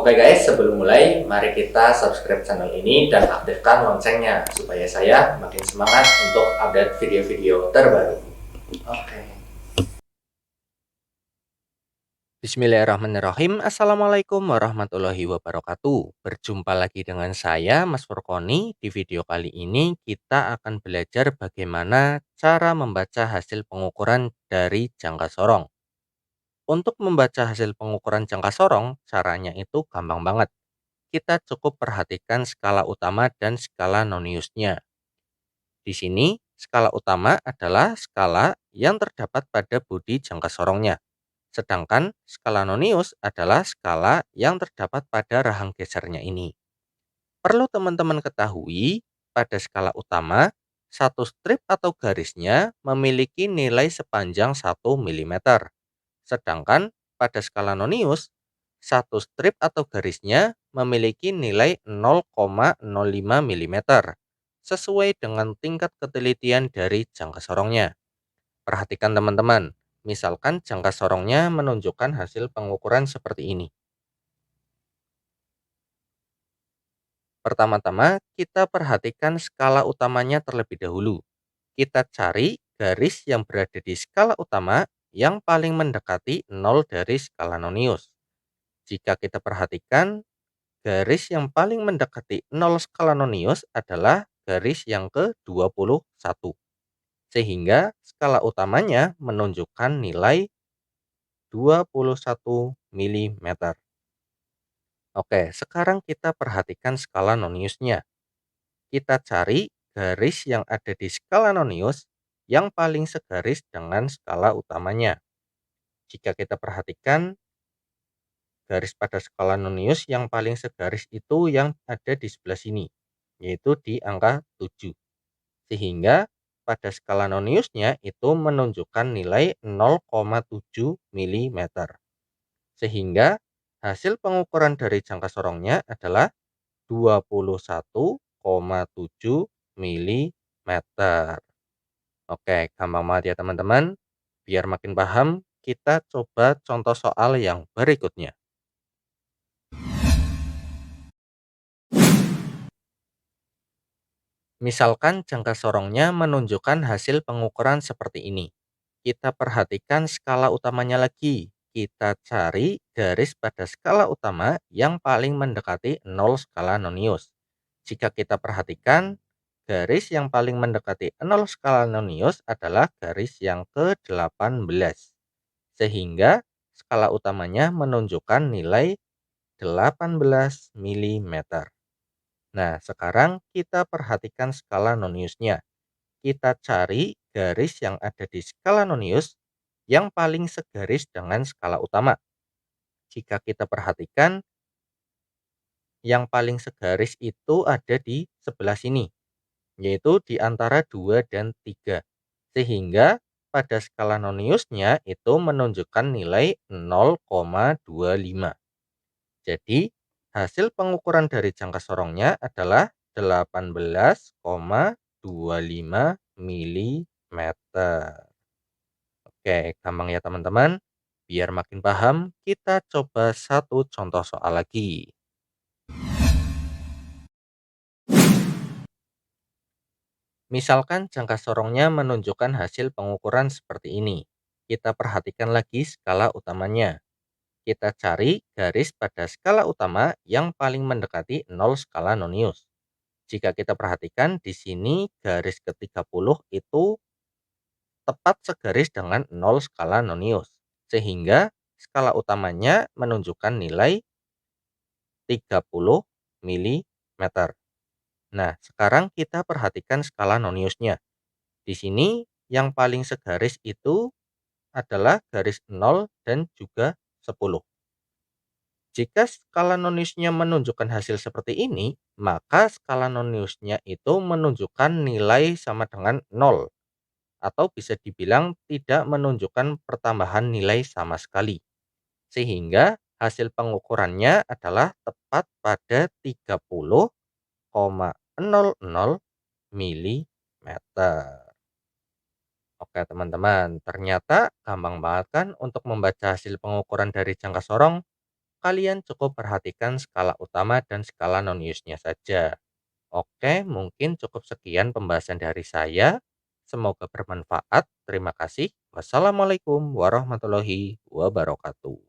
Oke guys, sebelum mulai, mari kita subscribe channel ini dan aktifkan loncengnya supaya saya makin semangat untuk update video-video terbaru. Oke. Bismillahirrahmanirrahim. Assalamualaikum warahmatullahi wabarakatuh. Berjumpa lagi dengan saya, Mas Furkoni. Di video kali ini kita akan belajar bagaimana cara membaca hasil pengukuran dari jangka sorong. Untuk membaca hasil pengukuran jangka sorong, caranya itu gampang banget. Kita cukup perhatikan skala utama dan skala noniusnya. Di sini, skala utama adalah skala yang terdapat pada bodi jangka sorongnya. Sedangkan skala nonius adalah skala yang terdapat pada rahang gesernya ini. Perlu teman-teman ketahui, pada skala utama, satu strip atau garisnya memiliki nilai sepanjang 1 mm. Sedangkan pada skala nonius, satu strip atau garisnya memiliki nilai 0,05 mm sesuai dengan tingkat ketelitian dari jangka sorongnya. Perhatikan teman-teman, misalkan jangka sorongnya menunjukkan hasil pengukuran seperti ini. Pertama-tama, kita perhatikan skala utamanya terlebih dahulu. Kita cari garis yang berada di skala utama yang paling mendekati 0 dari skala nonius. Jika kita perhatikan, garis yang paling mendekati 0 skala nonius adalah garis yang ke-21. Sehingga skala utamanya menunjukkan nilai 21 mm. Oke, sekarang kita perhatikan skala noniusnya. Kita cari garis yang ada di skala nonius yang paling segaris dengan skala utamanya. Jika kita perhatikan, garis pada skala nonius yang paling segaris itu yang ada di sebelah sini, yaitu di angka 7. Sehingga pada skala noniusnya itu menunjukkan nilai 0,7 mm. Sehingga hasil pengukuran dari jangka sorongnya adalah 21,7 mm. Oke, gampang banget ya teman-teman. Biar makin paham, kita coba contoh soal yang berikutnya. Misalkan jangka sorongnya menunjukkan hasil pengukuran seperti ini. Kita perhatikan skala utamanya lagi. Kita cari garis pada skala utama yang paling mendekati 0 skala nonius. Jika kita perhatikan, garis yang paling mendekati 0 skala nonius adalah garis yang ke-18. Sehingga skala utamanya menunjukkan nilai 18 mm. Nah, sekarang kita perhatikan skala noniusnya. Kita cari garis yang ada di skala nonius yang paling segaris dengan skala utama. Jika kita perhatikan, yang paling segaris itu ada di sebelah sini, yaitu di antara 2 dan 3. Sehingga pada skala noniusnya itu menunjukkan nilai 0,25. Jadi, hasil pengukuran dari jangka sorongnya adalah 18,25 mm. Oke, gampang ya teman-teman. Biar makin paham, kita coba satu contoh soal lagi. Misalkan jangka sorongnya menunjukkan hasil pengukuran seperti ini. Kita perhatikan lagi skala utamanya. Kita cari garis pada skala utama yang paling mendekati 0 skala nonius. Jika kita perhatikan di sini garis ke-30 itu tepat segaris dengan 0 skala nonius. Sehingga skala utamanya menunjukkan nilai 30 mm. Nah, sekarang kita perhatikan skala noniusnya. Di sini yang paling segaris itu adalah garis 0 dan juga 10. Jika skala noniusnya menunjukkan hasil seperti ini, maka skala noniusnya itu menunjukkan nilai sama dengan 0 atau bisa dibilang tidak menunjukkan pertambahan nilai sama sekali. Sehingga hasil pengukurannya adalah tepat pada 30,00 mm. Oke teman-teman, ternyata gampang banget kan untuk membaca hasil pengukuran dari jangka sorong. kalian cukup perhatikan skala utama dan skala non-use-nya saja. Oke, mungkin cukup sekian pembahasan dari saya. Semoga bermanfaat. Terima kasih. Wassalamualaikum warahmatullahi wabarakatuh.